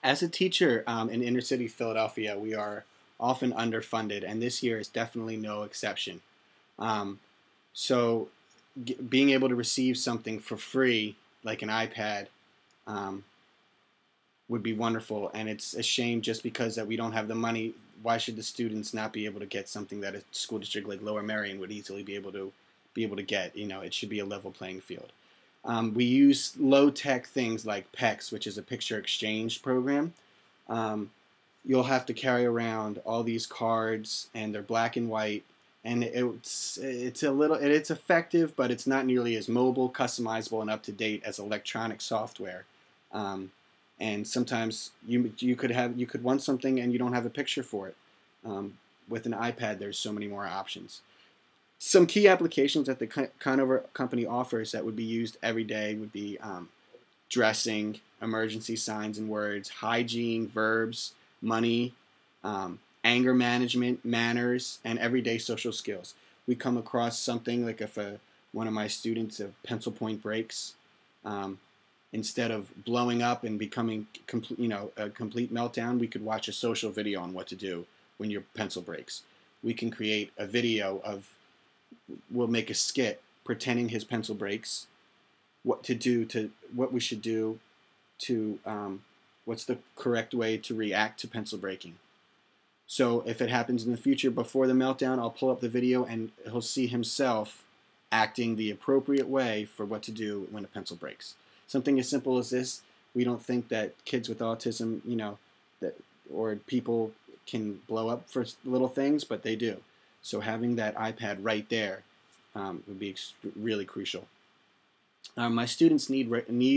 As a teacher in inner city Philadelphia, we are often underfunded, and this year is definitely no exception. Um, so, being able to receive something for free, like an iPad, um, would be wonderful. And it's a shame just because that we don't have the money. Why should the students not be able to get something that a school district like Lower Merion would easily be able to get? It should be a level playing field. We use low tech things like PEX, which is a picture exchange program. Um, you'll have to carry around all these cards, and they're black and white, and it's effective, but it's not nearly as mobile, customizable, and up to date as electronic software. Um, and sometimes you could want something and you don't have a picture for it. With an iPad, there's so many more options. Some key applications that the Conover company offers that would be used every day would be dressing, emergency signs and words, hygiene, verbs, money, anger management, manners, and everyday social skills. We come across something like if one of my students a pencil point breaks, um, instead of blowing up and becoming a complete meltdown, we could watch a social video on what to do when your pencil breaks. We can create a video we'll make a skit pretending his pencil breaks, what we should do to what's the correct way to react to pencil breaking. So if it happens in the future before the meltdown, I'll pull up the video and he'll see himself acting the appropriate way for what to do when a pencil breaks. Something as simple as this. We don't think that kids with autism, that or people can blow up for little things, but they do. So having that iPad right there would be really crucial. My students need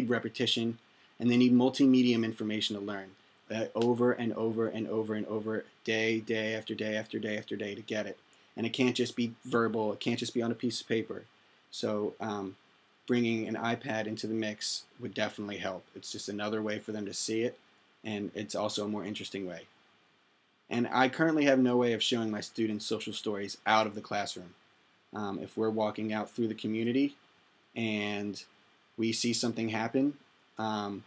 repetition, and they need multimedia information to learn over and over and over and over, day after day after day after day to get it. And it can't just be verbal. It can't just be on a piece of paper. So bringing an iPad into the mix would definitely help. It's just another way for them to see it, and it's also a more interesting way. And I currently have no way of showing my students social stories out of the classroom. If we're walking out through the community and we see something happen, and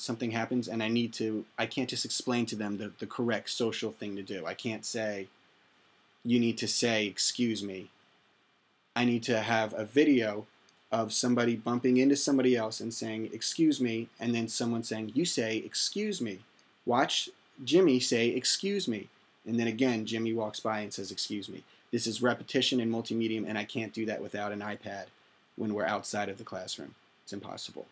something happens, and I can't just explain to them the correct social thing to do. I can't say, you need to say, excuse me. I need to have a video of somebody bumping into somebody else and saying, excuse me, and then someone saying, you say, excuse me. Watch Jimmy say, excuse me. And then again, Jimmy walks by and says, excuse me. This is repetition and multimedia, and I can't do that without an iPad when we're outside of the classroom. It's impossible.